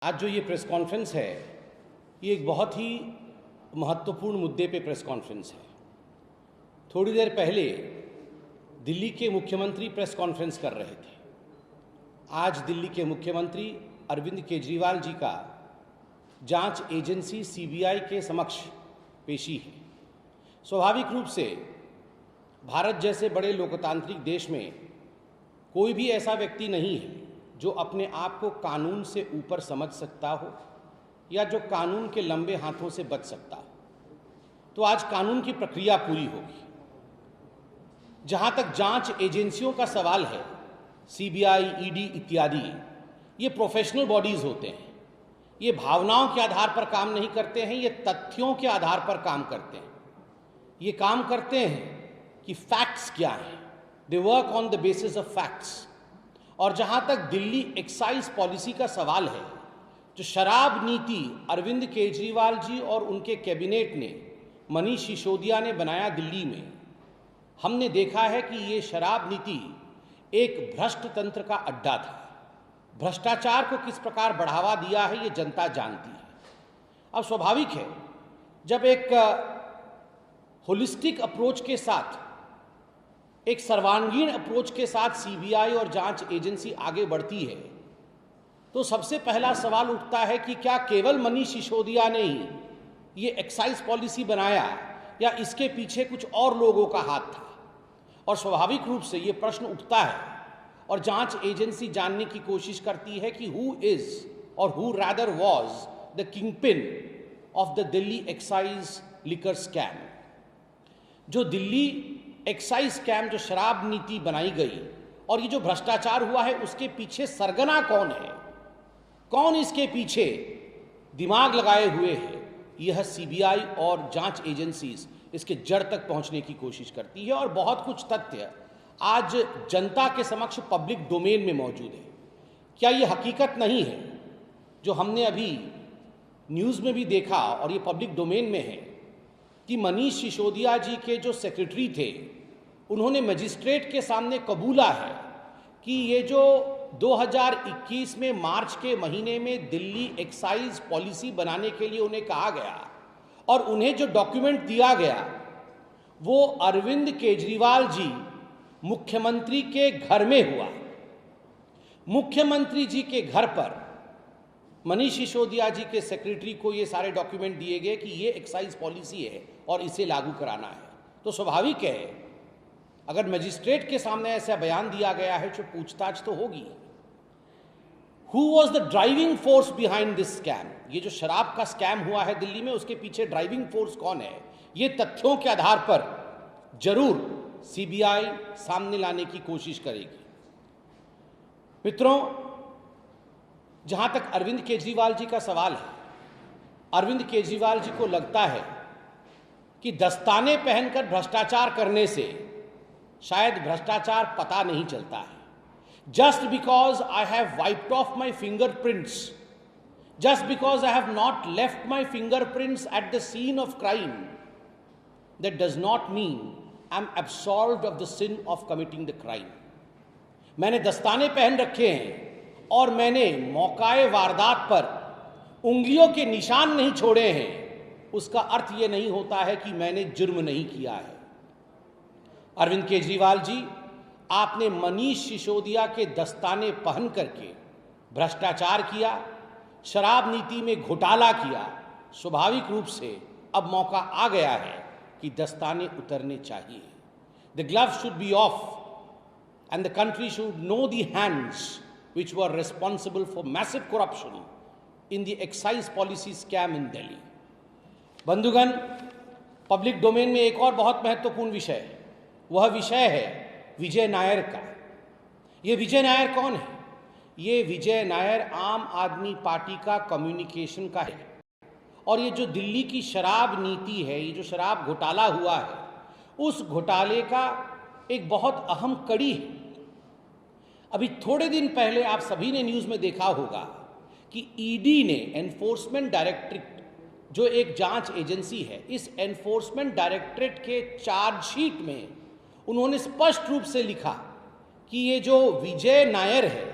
आज जो ये प्रेस कॉन्फ्रेंस है, ये एक बहुत ही महत्वपूर्ण मुद्दे पे प्रेस कॉन्फ्रेंस है। थोड़ी देर पहले दिल्ली के मुख्यमंत्री प्रेस कॉन्फ्रेंस कर रहे थे। आज दिल्ली के मुख्यमंत्री अरविंद केजरीवाल जी का जांच एजेंसी सीबीआई के समक्ष पेशी है। स्वाभाविक रूप से भारत जैसे बड़े लोकतांत्रिक देश में कोई भी ऐसा व्यक्ति नहीं है जो अपने आप को कानून से ऊपर समझ सकता हो या जो कानून के लंबे हाथों से बच सकता हो। तो आज कानून की प्रक्रिया पूरी होगी। जहां तक जांच एजेंसियों का सवाल है, सीबीआई, ईडी इत्यादि, ये प्रोफेशनल बॉडीज होते हैं। ये भावनाओं के आधार पर काम नहीं करते हैं, ये तथ्यों के आधार पर काम करते हैं। ये काम करते हैं कि फैक्ट्स क्या हैं। They work on the basis of facts. और जहां तक दिल्ली एक्साइज पॉलिसी का सवाल है, जो शराब नीति अरविंद केजरीवाल जी और उनके कैबिनेट ने, मनीष सिसोदिया ने बनाया दिल्ली में, हमने देखा है कि ये शराब नीति एक भ्रष्ट तंत्र का अड्डा था। भ्रष्टाचार को किस प्रकार बढ़ावा दिया है ये जनता जानती है। अब स्वाभाविक है, जब एक होलिस्टिक अप्रोच के साथ, एक सर्वांगीण अप्रोच के साथ सीबीआई और जांच एजेंसी आगे बढ़ती है, तो सबसे पहला सवाल उठता है कि क्या केवल मनीष सिसोदिया ने ही ये एक्साइज पॉलिसी बनाया या इसके पीछे कुछ और लोगों का हाथ था। और स्वाभाविक रूप से ये प्रश्न उठता है और जांच एजेंसी जानने की कोशिश करती है कि हु इज और who rather was the kingpin of the Delhi excise liquor scam. जो दिल्ली एक्साइज स्कैम, जो शराब नीति बनाई गई और ये जो भ्रष्टाचार हुआ है, उसके पीछे सरगना कौन है, कौन इसके पीछे दिमाग लगाए हुए है, यह सीबीआई और जांच एजेंसीज इसके जड़ तक पहुंचने की कोशिश करती है। और बहुत कुछ तथ्य आज जनता के समक्ष पब्लिक डोमेन में मौजूद है। क्या ये हकीकत नहीं है जो हमने अभी न्यूज़ में भी देखा और ये पब्लिक डोमेन में है कि मनीष सिसोदिया जी के जो सेक्रेटरी थे, उन्होंने मजिस्ट्रेट के सामने कबूला है कि ये जो 2021 में मार्च के महीने में दिल्ली एक्साइज पॉलिसी बनाने के लिए उन्हें कहा गया और उन्हें जो डॉक्यूमेंट दिया गया, वो अरविंद केजरीवाल जी मुख्यमंत्री के घर में हुआ। मुख्यमंत्री जी के घर पर मनीष सिसोदिया जी के सेक्रेटरी को ये सारे डॉक्यूमेंट दिए गए कि ये एक्साइज पॉलिसी है और इसे लागू कराना है। तो स्वाभाविक है, अगर मजिस्ट्रेट के सामने ऐसा बयान दिया गया है तो पूछताछ तो होगी। Who was the driving force behind this scam? ये जो शराब का स्कैम हुआ है दिल्ली में, उसके पीछे ड्राइविंग फोर्स कौन है, ये तथ्यों के आधार पर जरूर सीबीआई सामने लाने की कोशिश करेगी। मित्रों, जहां तक अरविंद केजरीवाल जी का सवाल है, अरविंद केजरीवाल जी को लगता है कि दस्ताने पहनकर भ्रष्टाचार करने से शायद भ्रष्टाचार पता नहीं चलता है। Just because I have wiped off my fingerprints, just because I have not left my fingerprints at the scene of crime, that does not mean I am absolved of the sin of committing the crime. मैंने दस्ताने पहन रखे हैं और मैंने मौकाए वारदात पर उंगलियों के निशान नहीं छोड़े हैं, उसका अर्थ यह नहीं होता है कि मैंने जुर्म नहीं किया है। अरविंद केजरीवाल जी, आपने मनीष सिसोदिया के दस्ताने पहन करके भ्रष्टाचार किया, शराब नीति में घोटाला किया। स्वाभाविक रूप से अब मौका आ गया है कि दस्ताने उतरने चाहिए। The gloves should be of and the country should know the hands which were responsible for massive corruption in the excise policy scam in Delhi. बंधुगण, पब्लिक डोमेन में एक और बहुत महत्वपूर्ण विषय है। वह विषय है विजय नायर का। ये विजय नायर कौन है? ये विजय नायर आम आदमी पार्टी का कम्युनिकेशन का है। और ये जो दिल्ली की शराब नीति है, ये जो शराब घोटाला हुआ है, उस घोटाले का एक बहुत अहम कड़ी है। अभी थोड़े दिन पहले आप सभी ने न्यूज़ में देखा होगा कि ईडी ने, एनफोर्समेंट डायरेक्टरेट जो एक जांच एजेंसी है, इस एनफोर्समेंट डायरेक्टरेट के चार्जशीट में उन्होंने स्पष्ट रूप से लिखा कि ये जो विजय नायर है,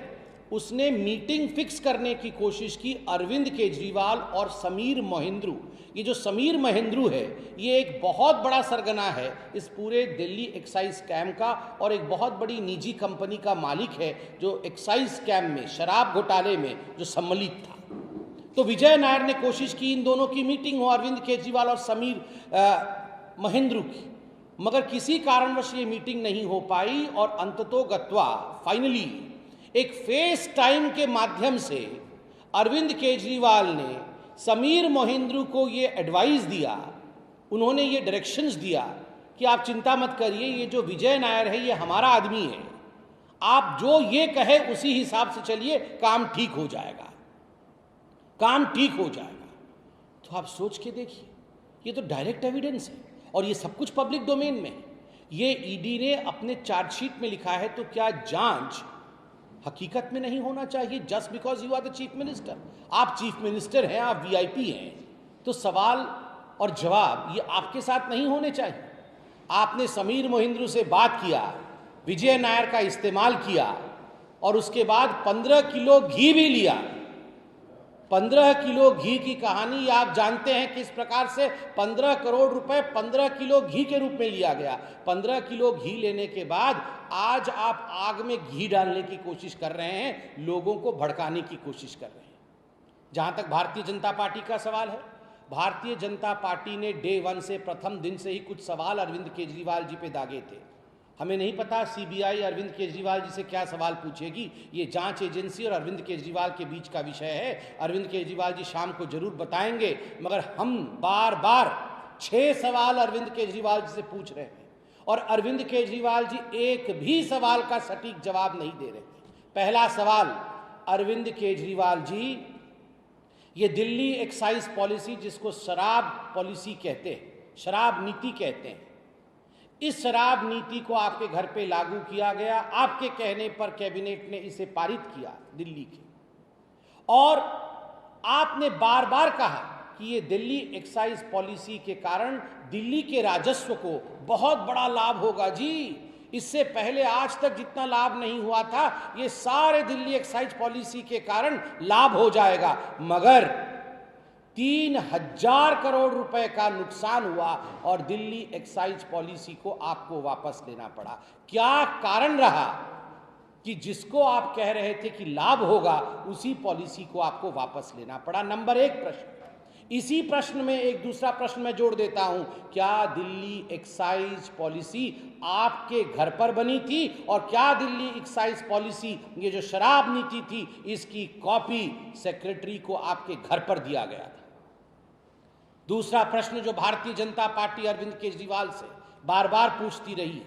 उसने मीटिंग फिक्स करने की कोशिश की अरविंद केजरीवाल और समीर महेंद्रू। ये जो समीर महेंद्रू है, ये एक बहुत बड़ा सरगना है इस पूरे दिल्ली एक्साइज स्कैम का, और एक बहुत बड़ी निजी कंपनी का मालिक है जो एक्साइज स्कैम में, शराब घोटाले में जो सम्मिलित था। तो विजय नायर ने कोशिश की इन दोनों की मीटिंग हो, अरविंद केजरीवाल और समीर महेंद्रू की, मगर किसी कारणवश ये मीटिंग नहीं हो पाई और अंततोगत्वा फाइनली एक फेस टाइम के माध्यम से अरविंद केजरीवाल ने समीर महेंद्रू को ये एडवाइस दिया, उन्होंने ये डायरेक्शंस दिया कि आप चिंता मत करिए, ये जो विजय नायर है ये हमारा आदमी है, आप जो ये कहे उसी हिसाब से चलिए, काम ठीक हो जाएगा, काम ठीक हो जाएगा। तो आप सोच के देखिए, ये तो डायरेक्ट एविडेंस है और ये सब कुछ पब्लिक डोमेन में है। ये ईडी ने अपने चार्जशीट में लिखा है, तो क्या जांच हकीकत में नहीं होना चाहिए? Just because you are the chief minister, आप चीफ मिनिस्टर हैं, आप वीआईपी हैं, तो सवाल और जवाब ये आपके साथ नहीं होने चाहिए? आपने समीर महेंद्रू से बात किया, विजय नायर का इस्तेमाल किया और उसके बाद 15 किलो घी भी लिया। 15 किलो घी की कहानी आप जानते हैं किस प्रकार से 15 करोड़ रुपए 15 किलो घी के रूप में लिया गया। 15 किलो घी लेने के बाद आज आप आग में घी डालने की कोशिश कर रहे हैं, लोगों को भड़काने की कोशिश कर रहे हैं। जहां तक भारतीय जनता पार्टी का सवाल है, भारतीय जनता पार्टी ने डे 1 से, प्रथम दिन से ही कुछ सवाल अरविंद केजरीवाल जी पे दागे थे। हमें नहीं पता सीबीआई अरविंद केजरीवाल जी से क्या सवाल पूछेगी, ये जांच एजेंसी और अरविंद केजरीवाल के बीच का विषय है। अरविंद केजरीवाल जी शाम को जरूर बताएंगे, मगर हम बार बार 6 सवाल अरविंद केजरीवाल जी से पूछ रहे हैं और अरविंद केजरीवाल जी एक भी सवाल का सटीक जवाब नहीं दे रहे। पहला सवाल, अरविंद केजरीवाल जी, ये दिल्ली एक्साइज पॉलिसी जिसको शराब पॉलिसी कहते हैं, शराब नीति कहते हैं, इस शराब नीति को आपके घर पे लागू किया गया, आपके कहने पर कैबिनेट ने इसे पारित किया दिल्ली के, और आपने बार बार कहा कि ये दिल्ली एक्साइज पॉलिसी के कारण दिल्ली के राजस्व को बहुत बड़ा लाभ होगा जी। इससे पहले आज तक जितना लाभ नहीं हुआ था, ये सारे दिल्ली एक्साइज पॉलिसी के कारण लाभ हो जाएगा, मगर 3000 करोड़ रुपए का नुकसान हुआ और दिल्ली एक्साइज पॉलिसी को आपको वापस लेना पड़ा। क्या कारण रहा कि जिसको आप कह रहे थे कि लाभ होगा, उसी पॉलिसी को आपको वापस लेना पड़ा? नंबर 1 प्रश्न। इसी प्रश्न में एक दूसरा प्रश्न मैं जोड़ देता हूं, क्या दिल्ली एक्साइज पॉलिसी आपके घर पर बनी थी और क्या दिल्ली एक्साइज पॉलिसी, ये जो शराब नीति थी, इसकी कॉपी सेक्रेटरी को आपके घर पर दिया गया था? दूसरा प्रश्न जो भारतीय जनता पार्टी अरविंद केजरीवाल से बार बार पूछती रही,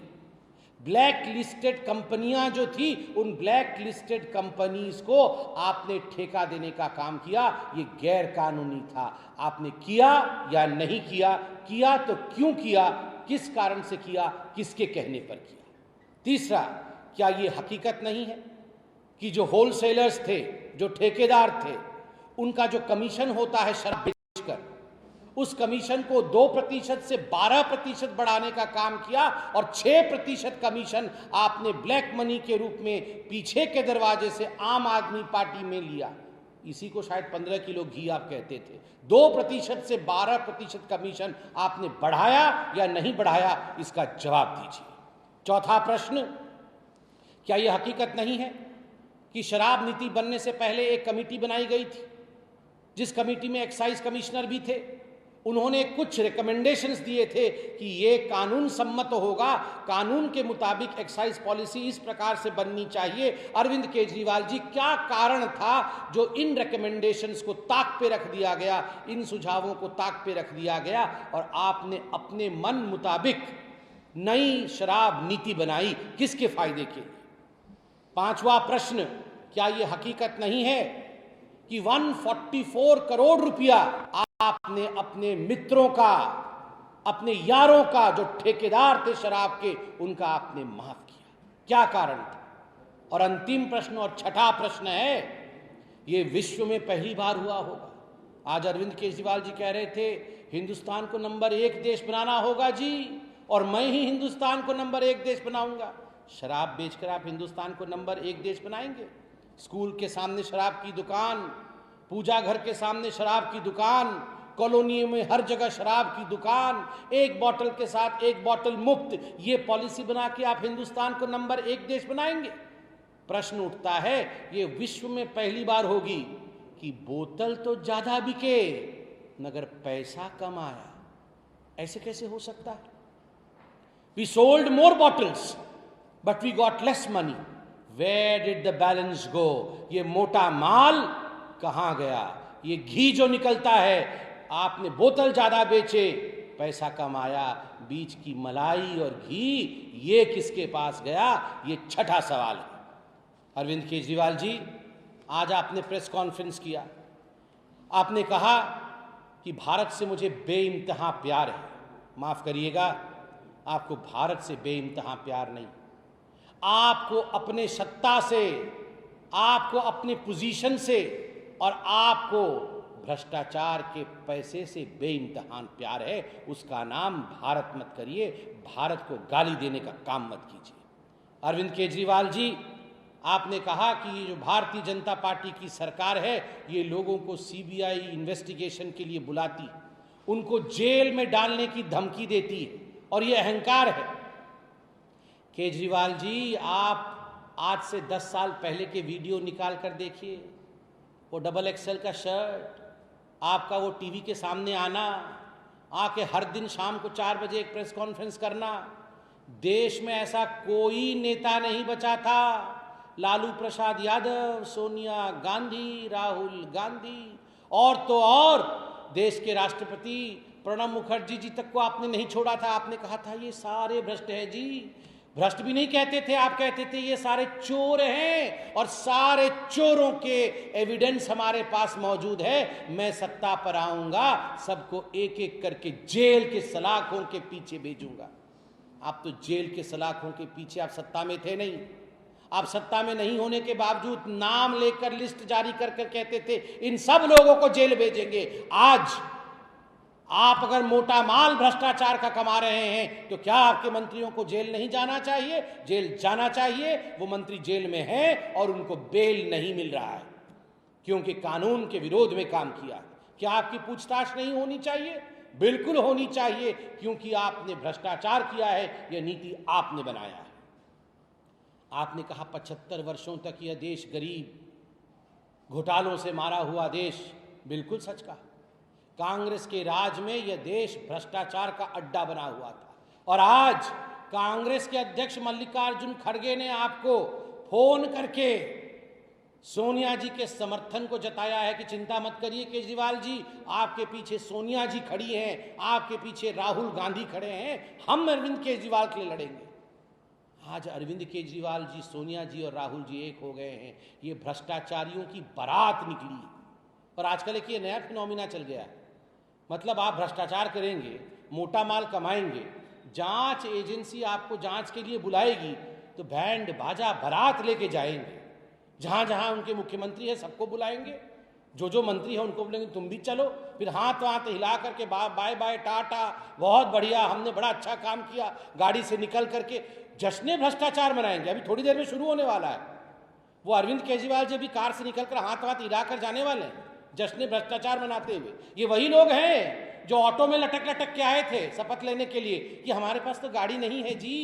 ब्लैक लिस्टेड कंपनियां जो थी, उन ब्लैक लिस्टेड कंपनीज को आपने ठेका देने का काम किया, ये गैर कानूनी था। आपने किया या नहीं किया? किया तो क्यों किया, किस कारण से किया, किसके कहने पर किया? तीसरा, क्या ये हकीकत नहीं है कि जो होलसेलर्स थे, जो ठेकेदार थे, उनका जो कमीशन होता है शराब बेचकर, उस कमीशन को 2% से 12% बढ़ाने का काम किया और 6% कमीशन आपने ब्लैक मनी के रूप में पीछे के दरवाजे से आम आदमी पार्टी में लिया। इसी को शायद 15 किलो घी आप कहते थे। 2% से 12% कमीशन आपने बढ़ाया या नहीं बढ़ाया, इसका जवाब दीजिए। चौथा प्रश्न, क्या यह हकीकत नहीं है कि शराब नीति बनने से पहले एक कमेटी बनाई गई थी, जिस कमेटी में एक्साइज कमिश्नर भी थे? उन्होंने कुछ रिकमेंडेशंस दिए थे कि ये कानून सम्मत होगा, कानून के मुताबिक एक्साइज पॉलिसी इस प्रकार से बननी चाहिए। अरविंद केजरीवाल जी, क्या कारण था जो इन रिकमेंडेशंस को ताक पे रख दिया गया, इन सुझावों को ताक पे रख दिया गया और आपने अपने मन मुताबिक नई शराब नीति बनाई? किसके फायदे के लिए? पांचवा प्रश्न, क्या यह हकीकत नहीं है कि 144 करोड़ रुपया आपने अपने मित्रों का, अपने यारों का, जो ठेकेदार थे शराब के, उनका आपने माफ किया? क्या कारण था? और अंतिम प्रश्न और छठा प्रश्न है, ये विश्व में पहली बार हुआ होगा। आज अरविंद केजरीवाल जी कह रहे थे हिंदुस्तान को नंबर 1 देश बनाना होगा जी, और मैं ही हिंदुस्तान को नंबर 1 देश बनाऊंगा। शराब बेचकर आप हिंदुस्तान को नंबर 1 देश बनाएंगे? स्कूल के सामने शराब की दुकान, पूजा घर के सामने शराब की दुकान, कॉलोनियों में हर जगह शराब की दुकान, एक बोतल के साथ एक बोतल मुफ्त, ये पॉलिसी बना के आप हिंदुस्तान को नंबर 1 देश बनाएंगे? प्रश्न उठता है, ये विश्व में पहली बार होगी कि बोतल तो ज्यादा बिके मगर पैसा कम आया। ऐसे कैसे हो सकता है? We sold more bottles but we got less money. Where did the balance go? ये मोटा माल कहां गया? ये घी जो निकलता है, आपने बोतल ज्यादा बेचे, पैसा कम आया, बीच की मलाई और घी ये किसके पास गया? ये छठा सवाल है। अरविंद केजरीवाल जी, आज आपने प्रेस कॉन्फ्रेंस किया, आपने कहा कि भारत से मुझे बेइंतहा प्यार है। माफ करिएगा, आपको भारत से बेइंतहा प्यार नहीं, आपको अपने सत्ता से, आपको अपने पोजीशन से और आपको भ्रष्टाचार के पैसे से बेइंतहान प्यार है। उसका नाम भारत मत करिए, भारत को गाली देने का काम मत कीजिए। अरविंद केजरीवाल जी, आपने कहा कि ये जो भारतीय जनता पार्टी की सरकार है, ये लोगों को सीबीआई इन्वेस्टिगेशन के लिए बुलाती, उनको जेल में डालने की धमकी देती है और ये अहंकार है। केजरीवाल जी, आप आज से 10 साल पहले के वीडियो निकाल कर देखिए, वो XXL का शर्ट, आपका वो टीवी के सामने आना, आके हर दिन शाम को 4 बजे एक प्रेस कॉन्फ्रेंस करना। देश में ऐसा कोई नेता नहीं बचा था, लालू प्रसाद यादव, सोनिया गांधी, राहुल गांधी और तो और देश के राष्ट्रपति प्रणब मुखर्जी जी तक को आपने नहीं छोड़ा था। आपने कहा था ये सारे भ्रष्ट हैं जी। भ्रष्ट भी नहीं कहते थे, आप कहते थे ये सारे चोर हैं और सारे चोरों के एविडेंस हमारे पास मौजूद है। मैं सत्ता पर आऊंगा, सबको एक एक करके जेल के सलाखों के पीछे भेजूंगा। आप तो जेल के सलाखों के पीछे, आप सत्ता में थे नहीं। आप सत्ता में नहीं होने के बावजूद नाम लेकर लिस्ट जारी कर कर कहते थे इन सब लोगों को जेल भेजेंगे। आज आप अगर मोटा माल भ्रष्टाचार का कमा रहे हैं तो क्या आपके मंत्रियों को जेल नहीं जाना चाहिए? जेल जाना चाहिए। वो मंत्री जेल में हैं और उनको बेल नहीं मिल रहा है क्योंकि कानून के विरोध में काम किया। क्या आपकी पूछताछ नहीं होनी चाहिए? बिल्कुल होनी चाहिए, क्योंकि आपने भ्रष्टाचार किया है, यह नीति आपने बनाया है। आपने कहा 75 वर्षों तक यह देश गरीब, घोटालों से मारा हुआ देश। बिल्कुल सच कहा। कांग्रेस के राज में यह देश भ्रष्टाचार का अड्डा बना हुआ था और आज कांग्रेस के अध्यक्ष मल्लिकार्जुन खड़गे ने आपको फोन करके सोनिया जी के समर्थन को जताया है कि चिंता मत करिए केजरीवाल जी, आपके पीछे सोनिया जी खड़ी हैं, आपके पीछे राहुल गांधी खड़े हैं, हम अरविंद केजरीवाल के लिए लड़ेंगे। आज अरविंद केजरीवाल जी, सोनिया जी और राहुल जी एक हो गए हैं। ये भ्रष्टाचारियों की बारात निकली और आजकल एक ये नया फिनोमिना चल गया है। मतलब आप भ्रष्टाचार करेंगे, मोटा माल कमाएंगे, जांच एजेंसी आपको जांच के लिए बुलाएगी तो बैंड बाजा बारात लेके जाएंगे। जहां जहां उनके मुख्यमंत्री है सबको बुलाएंगे, जो जो मंत्री है उनको बोलेंगे तुम भी चलो, फिर हाथ वाथ हिला करके बाय बाय टाटा, बहुत बढ़िया, हमने बड़ा अच्छा काम किया, गाड़ी से निकल करके जश्न भ्रष्टाचार मनाएंगे। अभी थोड़ी देर में शुरू होने वाला है। वो अरविंद केजरीवाल जी भी कार से निकलकर हाथ वाथ हिलाकर जाने वाले हैं जश्न भ्रष्टाचार मनाते हुए। ये वही लोग हैं जो ऑटो में लटक लटक के आए थे शपथ लेने के लिए कि हमारे पास तो गाड़ी नहीं है जी।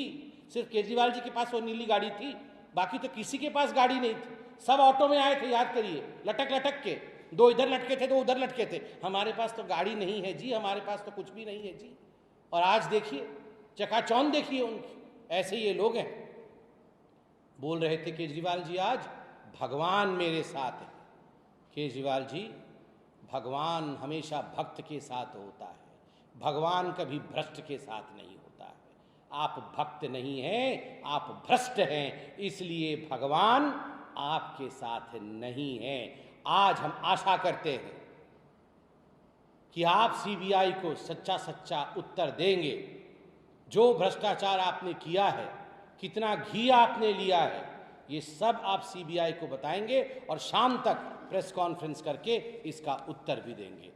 सिर्फ केजरीवाल जी के पास वो नीली गाड़ी थी, बाकी तो किसी के पास गाड़ी नहीं थी। सब ऑटो में आए थे, याद करिए, लटक लटक के, दो इधर लटके थे, दो उधर लटके थे। हमारे पास तो गाड़ी नहीं है जी, हमारे पास तो कुछ भी नहीं है जी। और आज देखिए चकाचौंध देखिए उनकी। ऐसे ये लोग हैं। बोल रहे थे केजरीवाल जी आज, भगवान मेरे साथ है। केजरीवाल जी, भगवान हमेशा भक्त के साथ होता है, भगवान कभी भ्रष्ट के साथ नहीं होता है। आप भक्त नहीं हैं, आप भ्रष्ट हैं, इसलिए भगवान आपके साथ नहीं है। आज हम आशा करते हैं कि आप सीबीआई को सच्चा सच्चा उत्तर देंगे। जो भ्रष्टाचार आपने किया है, कितना घी आपने लिया है, ये सब आप सीबीआई को बताएंगे और शाम तक प्रेस कॉन्फ्रेंस करके इसका उत्तर भी देंगे।